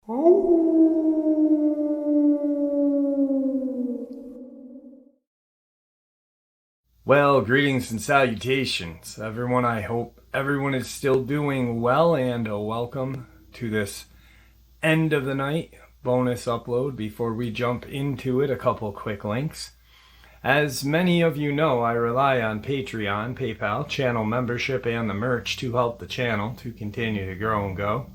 Well, greetings and salutations, everyone. I hope everyone is still doing well, and welcome to this end of the night bonus upload. Before we jump into it, a couple quick links. As many of you know, I rely on Patreon, PayPal, channel membership, and the merch to help the channel to continue to grow and go.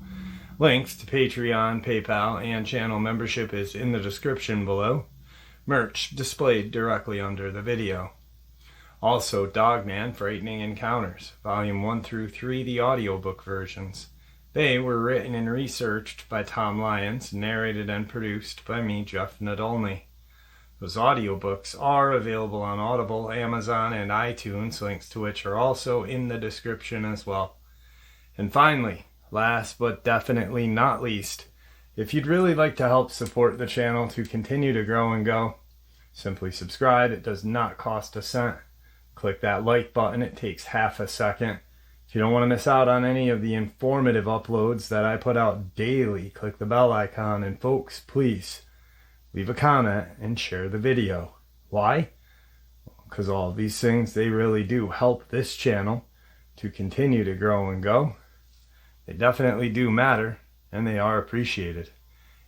Links to Patreon, PayPal, and channel membership is in the description below. Merch displayed directly under the video. Also, Dogman, Frightening Encounters, Volume 1 through 3, the audiobook versions. They were written and researched by Tom Lyons, narrated and produced by me, Jeff Nadolny. Those audiobooks are available on Audible, Amazon, and iTunes, links to which are also in the description as well. And finally, last but definitely not least, if you'd really like to help support the channel to continue to grow and go, simply subscribe. It does not cost a cent. Click that like button. It takes half a second. If you don't want to miss out on any of the informative uploads that I put out daily, click the bell icon. And folks, please leave a comment and share the video. Why? Because all of these things, they really do help this channel to continue to grow and go. They definitely do matter, and they are appreciated.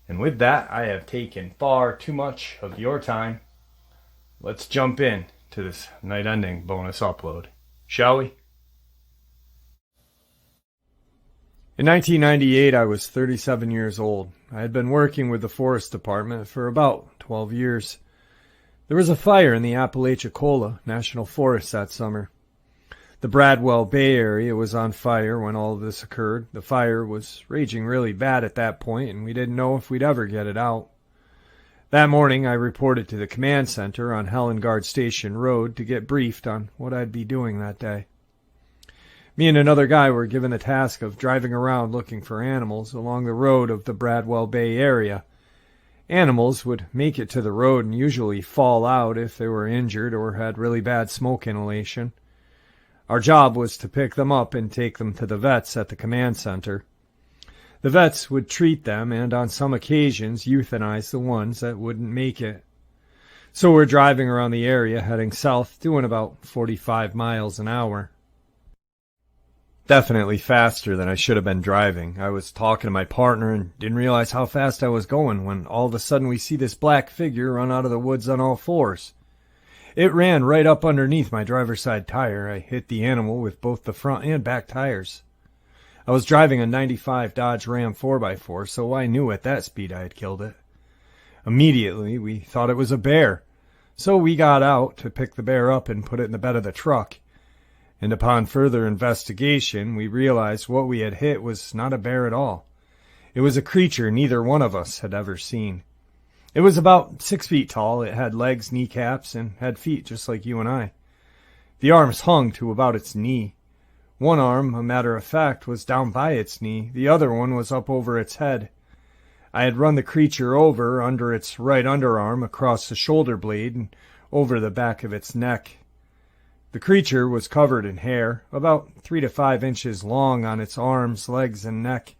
And with that, I have taken far too much of your time. Let's jump in to this night-ending bonus upload, shall we? In 1998, I was 37 years old. I had been working with the Forest Department for about 12 years. There was a fire in the Appalachian National Forest that summer. The Bradwell Bay area was on fire when all of this occurred. The fire was raging really bad at that point, and we didn't know if we'd ever get it out. That morning, I reported to the command center on Helengard Station Road to get briefed on what I'd be doing that day. Me and another guy were given the task of driving around looking for animals along the road of the Bradwell Bay area. Animals would make it to the road and usually fall out if they were injured or had really bad smoke inhalation. Our job was to pick them up and take them to the vets at the command center. The vets would treat them and on some occasions euthanize the ones that wouldn't make it. So we're driving around the area heading south, doing about 45 miles an hour. Definitely faster than I should have been driving. I was talking to my partner and didn't realize how fast I was going when all of a sudden we see this black figure run out of the woods on all fours. It ran right up underneath my driver's side tire. I hit the animal with both the front and back tires. I was driving a 95 Dodge Ram 4x4, so I knew at that speed I had killed it. Immediately, we thought it was a bear, so we got out to pick the bear up and put it in the bed of the truck. And upon further investigation, we realized what we had hit was not a bear at all. It was a creature neither one of us had ever seen. It was about 6 feet tall. It had legs, kneecaps, and had feet just like you and I. The arms hung to about its knee. One arm, a matter of fact, was down by its knee. The other one was up over its head. I had run the creature over under its right underarm, across the shoulder blade, and over the back of its neck. The creature was covered in hair, about 3 to 5 inches long on its arms, legs, and neck.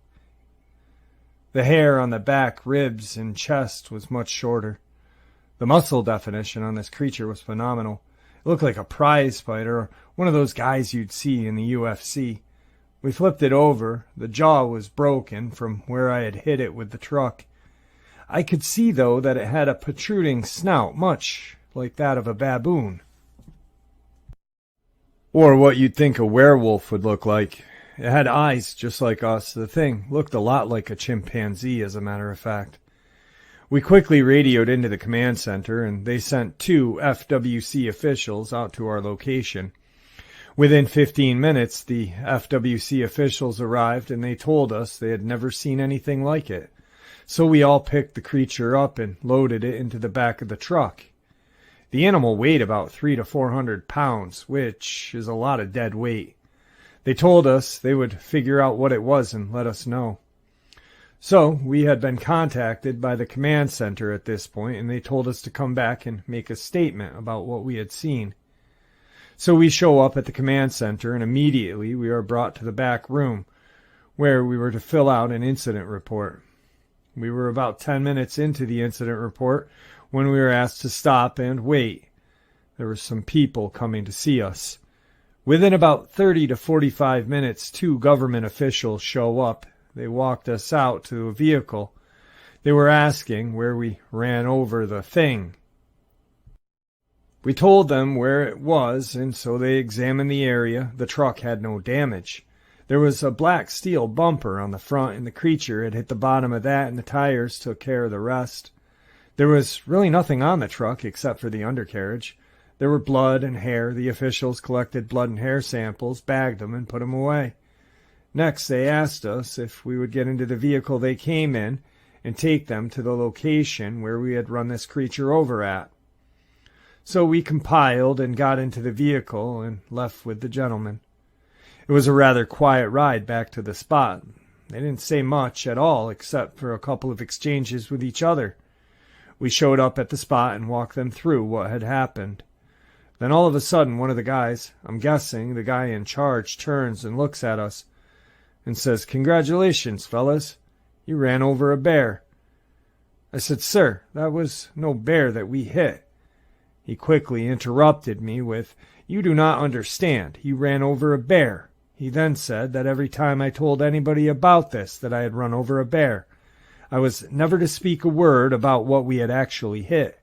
The hair on the back, ribs, and chest was much shorter. The muscle definition on this creature was phenomenal. It looked like a prize fighter, or one of those guys you'd see in the UFC. We flipped it over. The jaw was broken from where I had hit it with the truck. I could see, though, that it had a protruding snout, much like that of a baboon. Or what you'd think a werewolf would look like. It had eyes just like us. The thing looked a lot like a chimpanzee, as a matter of fact. We quickly radioed into the command center, and they sent 2 FWC officials out to our location. Within 15 minutes, the FWC officials arrived, and they told us they had never seen anything like it. So we all picked the creature up and loaded it into the back of the truck. The animal weighed about 300 to 400 pounds, which is a lot of dead weight. They told us they would figure out what it was and let us know. So we had been contacted by the command center at this point, and they told us to come back and make a statement about what we had seen. So we show up at the command center, and immediately we are brought to the back room, where we were to fill out an incident report. We were about 10 minutes into the incident report when we were asked to stop and wait. There were some people coming to see us. Within about 30 to 45 minutes, 2 government officials show up. They walked us out to a vehicle. They were asking where we ran over the thing. We told them where it was, and so they examined the area. The truck had no damage. There was a black steel bumper on the front, and the creature had hit the bottom of that, and the tires took care of the rest. There was really nothing on the truck except for the undercarriage. There were blood and hair. The officials collected blood and hair samples, bagged them, and put them away. Next, they asked us if we would get into the vehicle they came in and take them to the location where we had run this creature over at. So we compiled and got into the vehicle and left with the gentleman. It was a rather quiet ride back to the spot. They didn't say much at all except for a couple of exchanges with each other. We showed up at the spot and walked them through what had happened. Then all of a sudden one of the guys, I'm guessing the guy in charge, turns and looks at us and says, "Congratulations, fellas. You ran over a bear." I said, "Sir, that was no bear that we hit." He quickly interrupted me with, "You do not understand. He ran over a bear." He then said that every time I told anybody about this, that I had run over a bear, I was never to speak a word about what we had actually hit,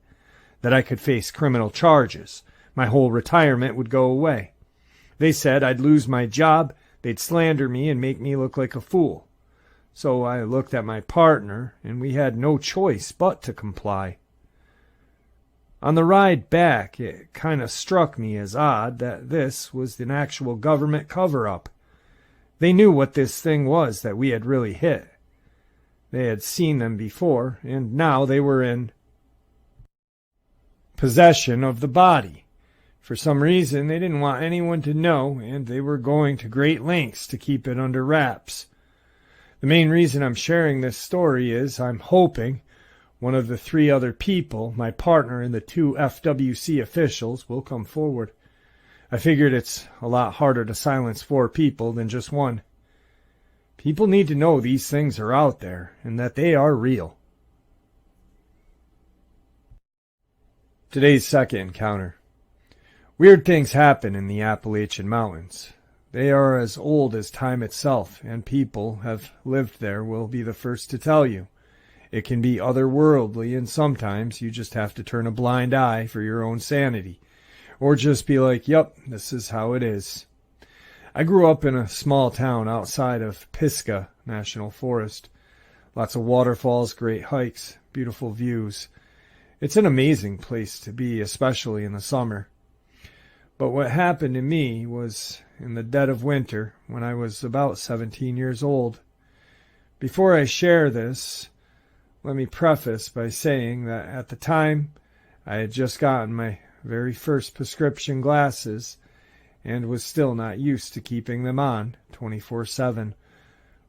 that I could face criminal charges. My whole retirement would go away. They said I'd lose my job, they'd slander me and make me look like a fool. So I looked at my partner, and we had no choice but to comply. On the ride back, it kind of struck me as odd that this was an actual government cover-up. They knew what this thing was that we had really hit. They had seen them before, and now they were in possession of the body. For some reason, they didn't want anyone to know, and they were going to great lengths to keep it under wraps. The main reason I'm sharing this story is I'm hoping one of the 3 other people, my partner and the 2 FWC officials, will come forward. I figured it's a lot harder to silence 4 people than just 1. People need to know these things are out there and that they are real. Today's second encounter. Weird things happen in the Appalachian Mountains. They are as old as time itself, and people have lived there will be the first to tell you. It can be otherworldly, and sometimes you just have to turn a blind eye for your own sanity. Or just be like, yep, this is how it is. I grew up in a small town outside of Pisgah National Forest. Lots of waterfalls, great hikes, beautiful views. It's an amazing place to be, especially in the summer. But what happened to me was in the dead of winter when I was about 17 years old. Before I share this, let me preface by saying that at the time, I had just gotten my very first prescription glasses and was still not used to keeping them on 24/7.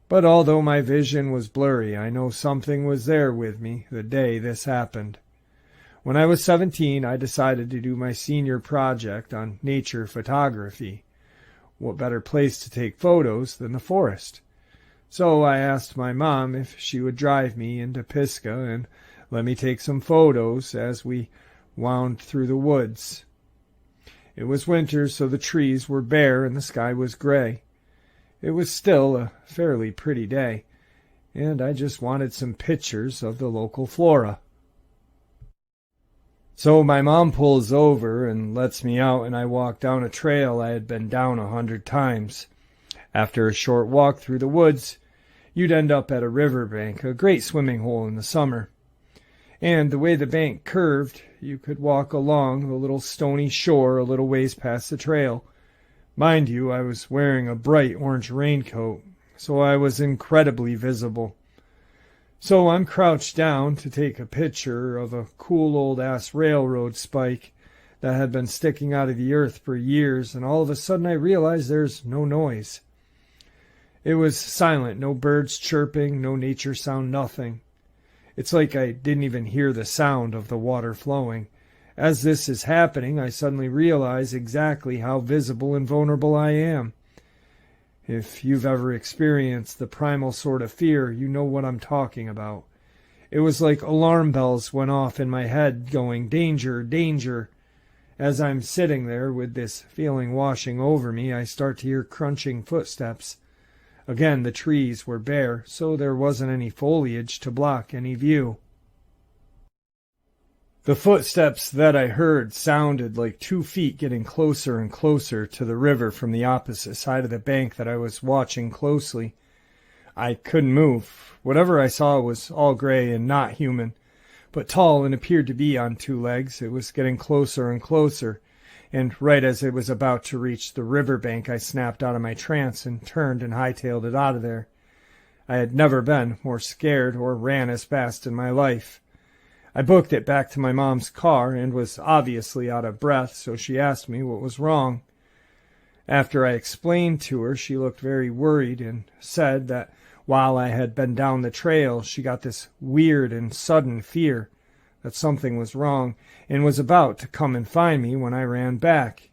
But although my vision was blurry, I know something was there with me the day this happened. When I was 17, I decided to do my senior project on nature photography. What better place to take photos than the forest? So I asked my mom if she would drive me into Pisgah and let me take some photos as we wound through the woods. It was winter, so the trees were bare and the sky was gray. It was still a fairly pretty day, and I just wanted some pictures of the local flora. So my mom pulls over and lets me out, and I walk down a trail I had been down 100 times. After a short walk through the woods, you'd end up at a riverbank, a great swimming hole in the summer. And the way the bank curved, you could walk along the little stony shore a little ways past the trail. Mind you, I was wearing a bright orange raincoat, so I was incredibly visible. So I'm crouched down to take a picture of a cool old-ass railroad spike that had been sticking out of the earth for years, and all of a sudden I realized there's no noise. It was silent, no birds chirping, no nature sound, nothing. It's like I didn't even hear the sound of the water flowing. As this is happening, I suddenly realize exactly how visible and vulnerable I am. If you've ever experienced the primal sort of fear, you know what I'm talking about. It was like alarm bells went off in my head going, danger, danger. As I'm sitting there with this feeling washing over me, I start to hear crunching footsteps. Again, the trees were bare, so there wasn't any foliage to block any view. The footsteps that I heard sounded like 2 feet getting closer and closer to the river from the opposite side of the bank that I was watching closely. I couldn't move. Whatever I saw was all gray and not human, but tall and appeared to be on 2 legs. It was getting closer and closer, and right as it was about to reach the river bank, I snapped out of my trance and turned and hightailed it out of there. I had never been more scared or ran as fast in my life. I booked it back to my mom's car and was obviously out of breath, so she asked me what was wrong. After I explained to her, she looked very worried and said that while I had been down the trail, she got this weird and sudden fear that something was wrong and was about to come and find me when I ran back.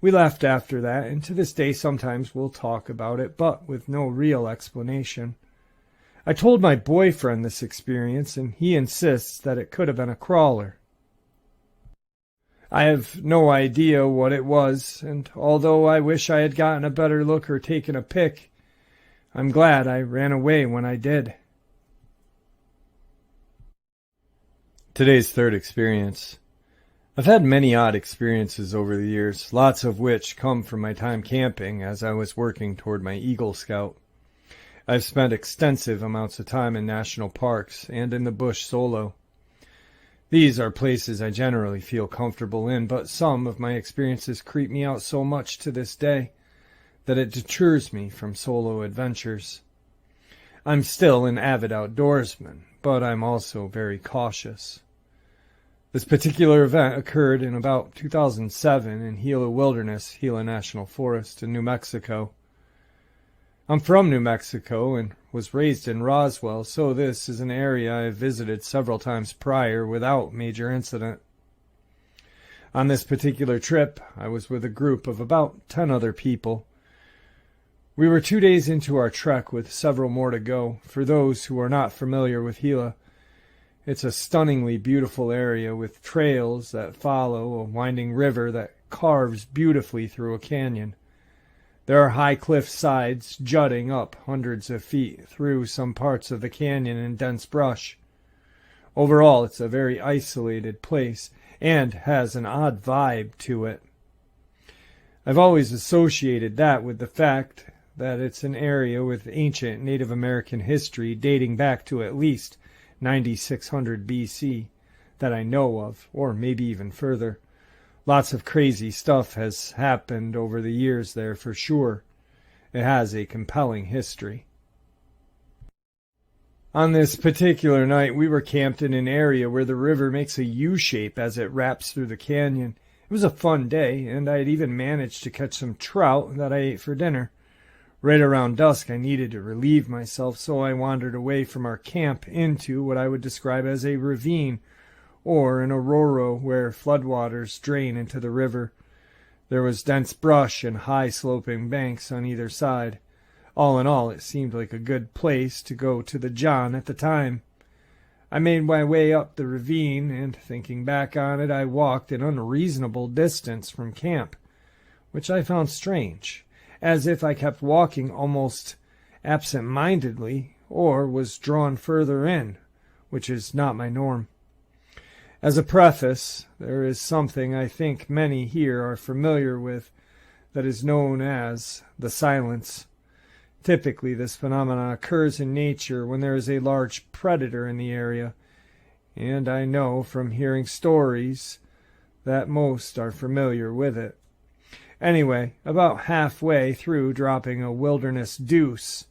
We left after that, and to this day sometimes we'll talk about it, but with no real explanation. I told my boyfriend this experience, and he insists that it could have been a crawler. I have no idea what it was, and although I wish I had gotten a better look or taken a pic, I'm glad I ran away when I did. Today's third experience. I've had many odd experiences over the years, lots of which come from my time camping as I was working toward my Eagle Scout. I've spent extensive amounts of time in national parks and in the bush solo. These are places I generally feel comfortable in, but some of my experiences creep me out so much to this day that it deters me from solo adventures. I'm still an avid outdoorsman, but I'm also very cautious. This particular event occurred in about 2007 in Gila Wilderness, Gila National Forest in New Mexico. I'm from New Mexico and was raised in Roswell, so this is an area I've visited several times prior without major incident. On this particular trip, I was with a group of about 10 other people. We were 2 days into our trek with several more to go. For those who are not familiar with Gila, it's a stunningly beautiful area with trails that follow a winding river that carves beautifully through a canyon. There are high cliff sides jutting up hundreds of feet through some parts of the canyon in dense brush. Overall, it's a very isolated place and has an odd vibe to it. I've always associated that with the fact that it's an area with ancient Native American history dating back to at least 9600 BC that I know of, or maybe even further. Lots of crazy stuff has happened over the years there for sure. It has a compelling history. On this particular night, we were camped in an area where the river makes a U-shape as it wraps through the canyon. It was a fun day, and I had even managed to catch some trout that I ate for dinner. Right around dusk, I needed to relieve myself, so I wandered away from our camp into what I would describe as a ravine, or an arroyo where floodwaters drain into the river. There was dense brush and high-sloping banks on either side. All in all, it seemed like a good place to go to the John at the time. I made my way up the ravine, and thinking back on it, I walked an unreasonable distance from camp, which I found strange, as if I kept walking almost absent-mindedly, or was drawn further in, which is not my norm. As a preface, there is something I think many here are familiar with that is known as the silence. Typically, this phenomenon occurs in nature when there is a large predator in the area, and I know from hearing stories that most are familiar with it. Anyway, about halfway through dropping a wilderness deuce,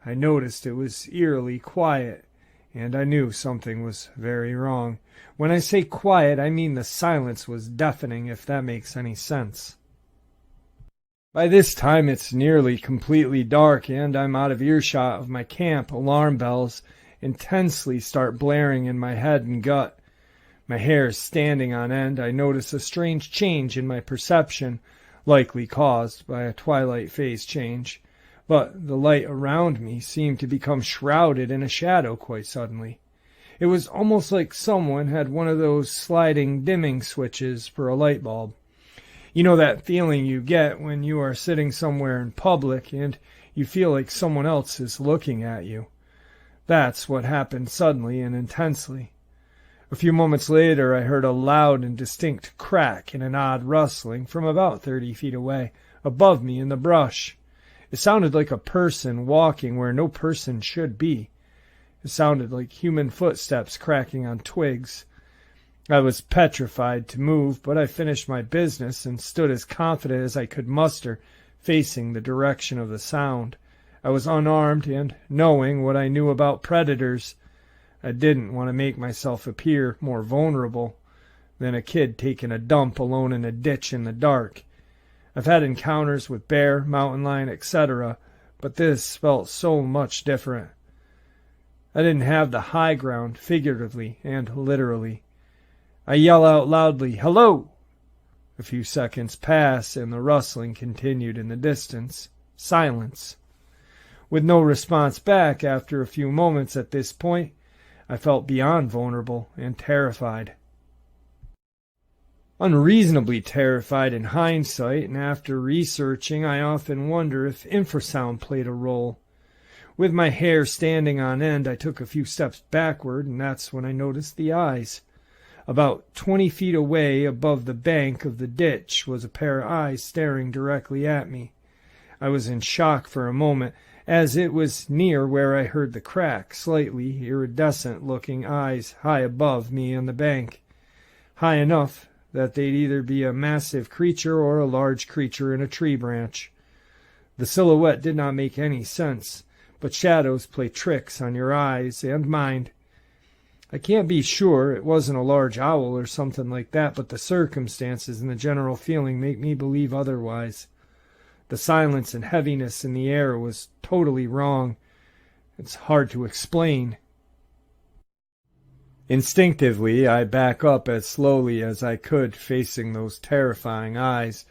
I noticed it was eerily quiet, and I knew something was very wrong. When I say quiet, I mean the silence was deafening, if that makes any sense. By this time, it's nearly completely dark, and I'm out of earshot of my camp. Alarm bells intensely start blaring in my head and gut. My hair is standing on end. I notice a strange change in my perception, likely caused by a twilight phase change. But the light around me seemed to become shrouded in a shadow quite suddenly. It was almost like someone had one of those sliding dimming switches for a light bulb. You know that feeling you get when you are sitting somewhere in public and you feel like someone else is looking at you. That's what happened suddenly and intensely. A few moments later, I heard a loud and distinct crack and an odd rustling from about 30 feet away, above me in the brush. It sounded like a person walking where no person should be. It sounded like human footsteps cracking on twigs. I was petrified to move, but I finished my business and stood as confident as I could muster, facing the direction of the sound. I was unarmed, and, knowing what I knew about predators, I didn't want to make myself appear more vulnerable than a kid taking a dump alone in a ditch in the dark. I've had encounters with bear, mountain lion, etc., but this felt so much different. I didn't have the high ground, figuratively and literally. I yell out loudly, "Hello!" A few seconds pass, and the rustling continued in the distance. Silence. With no response back after a few moments at this point, I felt beyond vulnerable and terrified. Unreasonably terrified in hindsight, and after researching, I often wonder if infrasound played a role. With my hair standing on end, I took a few steps backward, and that's when I noticed the eyes. About 20 feet away above the bank of the ditch was a pair of eyes staring directly at me. I was in shock for a moment, as it was near where I heard the crack, slightly iridescent-looking eyes high above me on the bank, high enough that they'd either be a massive creature or a large creature in a tree branch. The silhouette did not make any sense, but shadows play tricks on your eyes and mind. I can't be sure it wasn't a large owl or something like that, but the circumstances and the general feeling make me believe otherwise. The silence and heaviness in the air was totally wrong. It's hard to explain. Instinctively, I back up as slowly as I could, facing those terrifying eyes,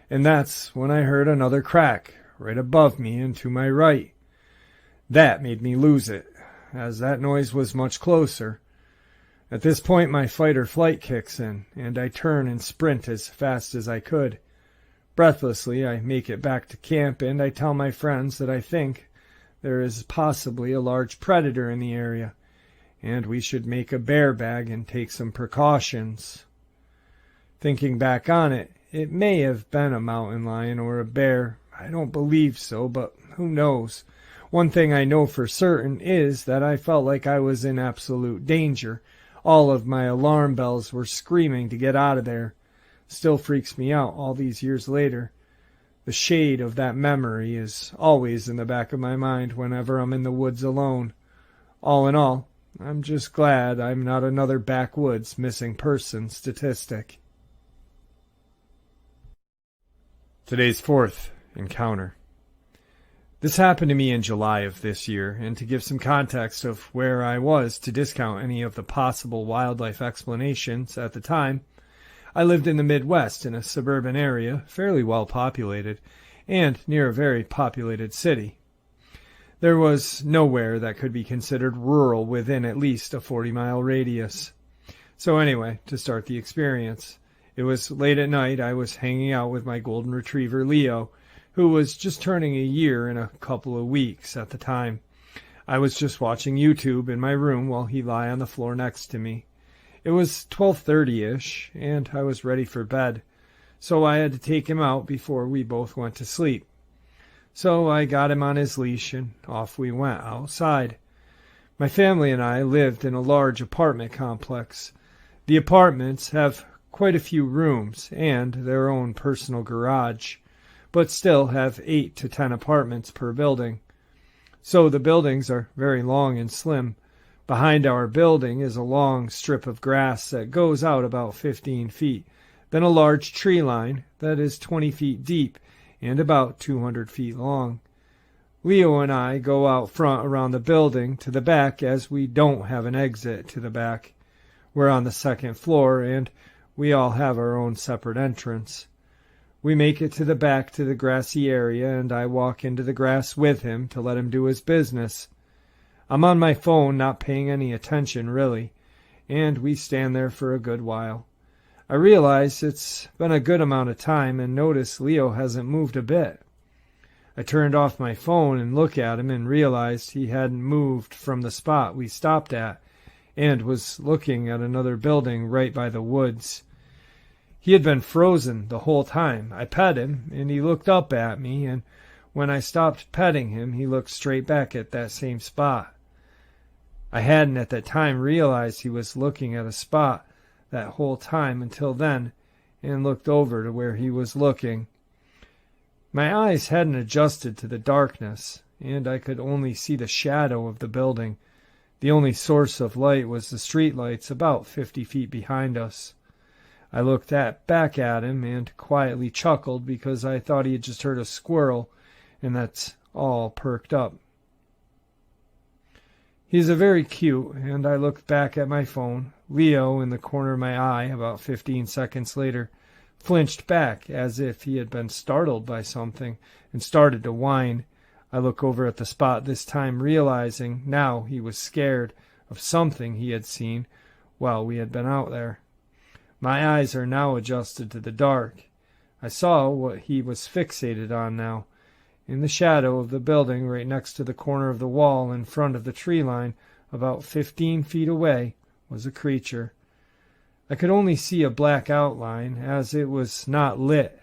and that's when I heard another crack, right above me and to my right. That made me lose it, as that noise was much closer. At this point, my fight-or-flight kicks in, and I turn and sprint as fast as I could. Breathlessly, I make it back to camp, and I tell my friends that I think there is possibly a large predator in the area, and we should make a bear bag and take some precautions. Thinking back on it, it may have been a mountain lion or a bear. I don't believe so, but who knows? One thing I know for certain is that I felt like I was in absolute danger. All of my alarm bells were screaming to get out of there. Still freaks me out all these years later. The shade of that memory is always in the back of my mind whenever I'm in the woods alone. All in all, I'm just glad I'm not another backwoods missing person statistic. Today's fourth encounter. This happened to me in July of this year, and to give some context of where I was to discount any of the possible wildlife explanations at the time, I lived in the Midwest in a suburban area, fairly well populated, and near a very populated city. There was nowhere that could be considered rural within at least a 40-mile radius. So anyway, to start the experience, it was late at night. I was hanging out with my golden retriever, Leo, who was just turning a year in a couple of weeks at the time. I was just watching YouTube in my room while he lay on the floor next to me. It was 12:30-ish, and I was ready for bed, so I had to take him out before we both went to sleep. So I got him on his leash, and off we went outside. My family and I lived in a large apartment complex. The apartments have quite a few rooms and their own personal garage, but still have 8 to 10 apartments per building. So the buildings are very long and slim. Behind our building is a long strip of grass that goes out about 15 feet, then a large tree line that is 20 feet deep and about 200 feet long. Leo and I go out front around the building to the back, as we don't have an exit to the back. We're on the second floor, and we all have our own separate entrance. We make it to the back to the grassy area, and I walk into the grass with him to let him do his business. I'm on my phone, not paying any attention, really, and we stand there for a good while. I realize it's been a good amount of time and notice Leo hasn't moved a bit. I turned off my phone and looked at him and realized he hadn't moved from the spot we stopped at and was looking at another building right by the woods. He had been frozen the whole time. I pet him, and he looked up at me, and when I stopped petting him, he looked straight back at that same spot. I hadn't at that time realized he was looking at a spot that whole time until then, and looked over to where he was looking. My eyes hadn't adjusted to the darkness, and I could only see the shadow of the building. The only source of light was the street lights about 50 feet behind us. I looked back at him and quietly chuckled because I thought he had just heard a squirrel, and that's all perked up. He's a very cute, and I looked back at my phone. Leo, in the corner of my eye, about 15 seconds later, flinched back as if he had been startled by something and started to whine. I look over at the spot this time, realizing now he was scared of something he had seen while we had been out there. My eyes are now adjusted to the dark. I saw what he was fixated on now. In the shadow of the building right next to the corner of the wall in front of the tree line, about 15 feet away, was a creature. I could only see a black outline as it was not lit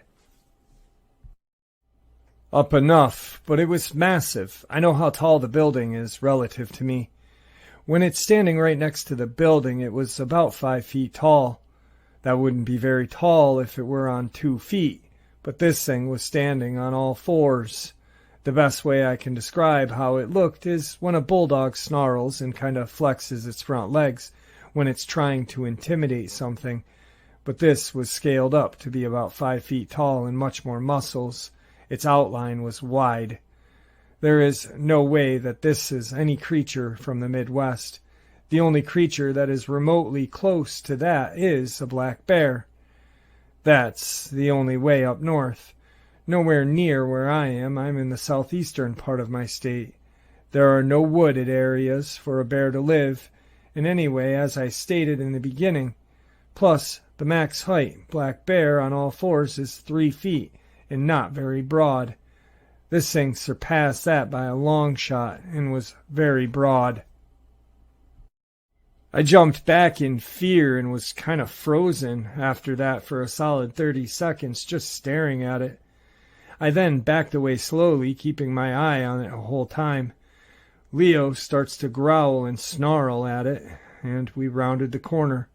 up enough, but it was massive. I know how tall the building is relative to me. When it's standing right next to the building, it was about 5 feet tall. That wouldn't be very tall if it were on 2 feet, but this thing was standing on all fours. The best way I can describe how it looked is when a bulldog snarls and kind of flexes its front legs when it's trying to intimidate something, but this was scaled up to be about 5 feet tall and much more muscles. Its outline was wide. There is no way that this is any creature from the Midwest. The only creature that is remotely close to that is a black bear. That's the only way up north. Nowhere near where I am. I'm in the southeastern part of my state. There are no wooded areas for a bear to live, and anyway, as I stated in the beginning, plus the max height black bear on all fours is 3 feet and not very broad. This thing surpassed that by a long shot and was very broad. I jumped back in fear and was kind of frozen after that for a solid 30 seconds just staring at it. I then backed away slowly, keeping my eye on it the whole time. Leo starts to growl and snarl at it, and we rounded the corner.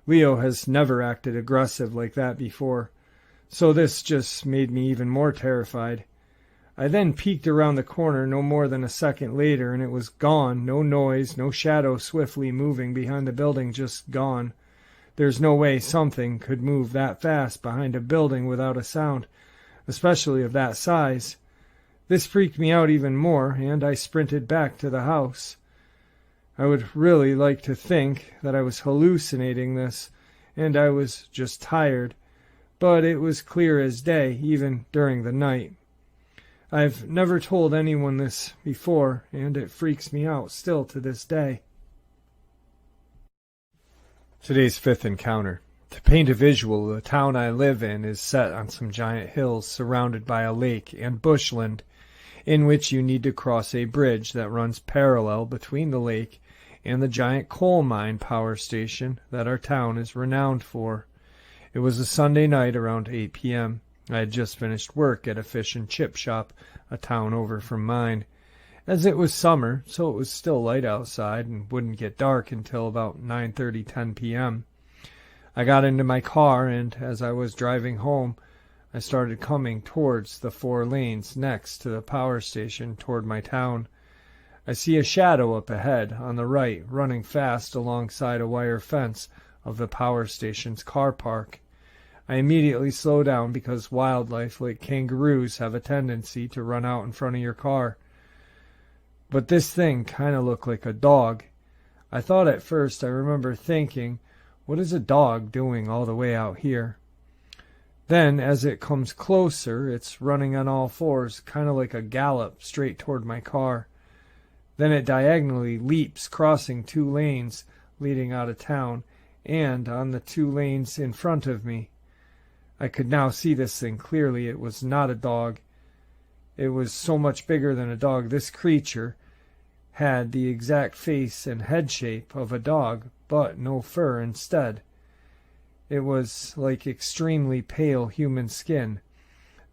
Leo has never acted aggressive like that before, so this just made me even more terrified. I then peeked around the corner no more than a second later, and it was gone. No noise, no shadow swiftly moving behind the building, just gone. There's no way something could move that fast behind a building without a sound, especially of that size. This freaked me out even more, and I sprinted back to the house. I would really like to think that I was hallucinating this, and I was just tired, but it was clear as day, even during the night. I've never told anyone this before, and it freaks me out still to this day. Today's fifth encounter. To paint a visual, the town I live in is set on some giant hills surrounded by a lake and bushland, in which you need to cross a bridge that runs parallel between the lake and the giant coal mine power station that our town is renowned for. It was a Sunday night around 8 p.m. I had just finished work at a fish and chip shop a town over from mine. As it was summer, so it was still light outside and wouldn't get dark until about 9:30, 10 p.m. I got into my car, and as I was driving home, I started coming towards the 4 lanes next to the power station toward my town. I see a shadow up ahead on the right running fast alongside a wire fence of the power station's car park. I immediately slow down because wildlife like kangaroos have a tendency to run out in front of your car. But this thing kind of looked like a dog. I thought at first, I remember thinking, what is a dog doing all the way out here? Then, as it comes closer, it's running on all fours, kind of like a gallop, straight toward my car. Then it diagonally leaps, crossing 2 lanes leading out of town, and on the 2 lanes in front of me. I could now see this thing clearly. It was not a dog. It was so much bigger than a dog. This creature had the exact face and head shape of a dog, but no fur instead. It was like extremely pale human skin.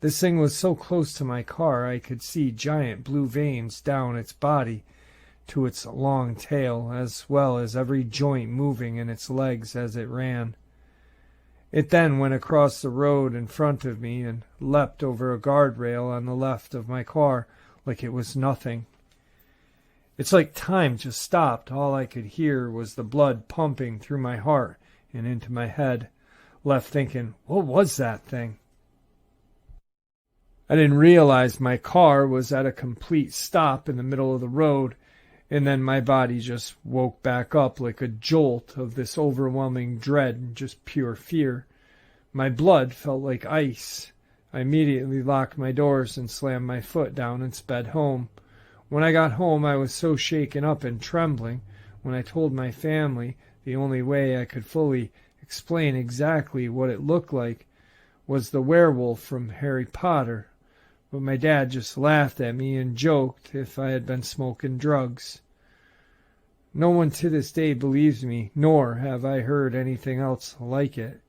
This thing was so close to my car I could see giant blue veins down its body to its long tail, as well as every joint moving in its legs as it ran. It then went across the road in front of me and leapt over a guardrail on the left of my car like it was nothing. It's like time just stopped. All I could hear was the blood pumping through my heart and into my head, left thinking, what was that thing? I didn't realize my car was at a complete stop in the middle of the road, and then my body just woke back up like a jolt of this overwhelming dread and just pure fear. My blood felt like ice. I immediately locked my doors and slammed my foot down and sped home. When I got home, I was so shaken up and trembling. When I told my family, the only way I could fully explain exactly what it looked like was the werewolf from Harry Potter. But my dad just laughed at me and joked if I had been smoking drugs. No one to this day believes me, nor have I heard anything else like it.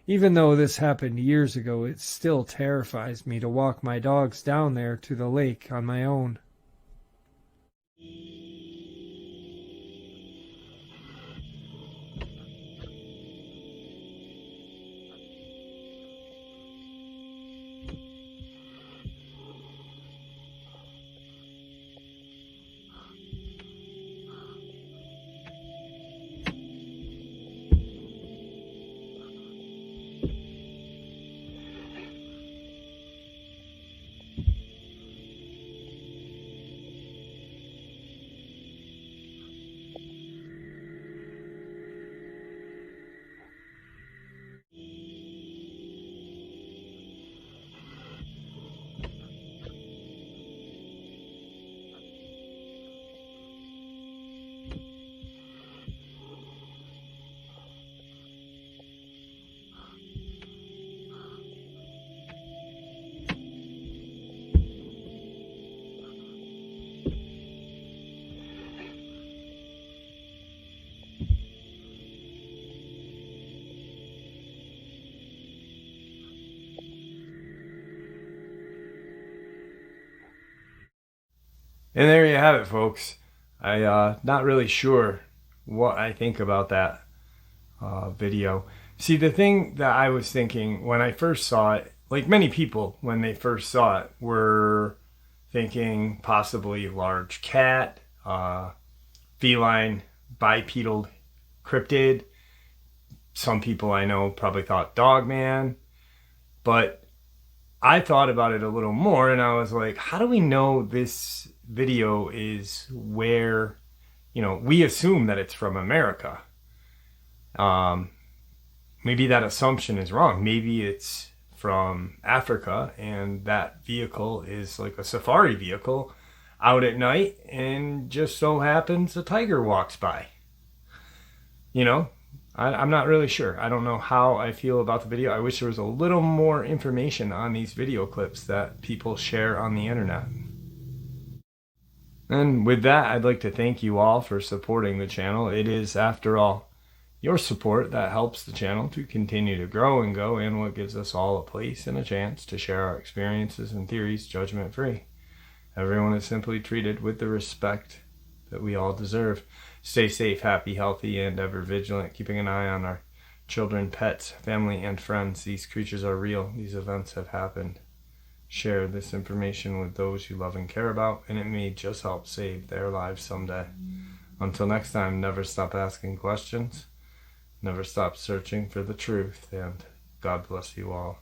Even though this happened years ago, it still terrifies me to walk my dogs down there to the lake on my own. And there you have it, folks. Not really sure what I think about that video. See, the thing that I was thinking when I first saw it, like many people when they first saw it, were thinking possibly large cat, feline, bipedal cryptid. Some people I know probably thought Dogman. But I thought about it a little more and I was like, how do we know this video is where, we assume that it's from America. Maybe that assumption is wrong. Maybe it's from Africa and that vehicle is like a safari vehicle out at night and just so happens a tiger walks by. I'm not really sure. I don't know how I feel about the video. I wish there was a little more information on these video clips that people share on the internet. And with that, I'd like to thank you all for supporting the channel. It is, after all, your support that helps the channel to continue to grow and go, and what gives us all a place and a chance to share our experiences and theories judgment-free. Everyone is simply treated with the respect that we all deserve. Stay safe, happy, healthy, and ever vigilant, keeping an eye on our children, pets, family, and friends. These creatures are real. These events have happened. Share this information with those you love and care about, and it may just help save their lives someday. Until next time, never stop asking questions, never stop searching for the truth, and God bless you all.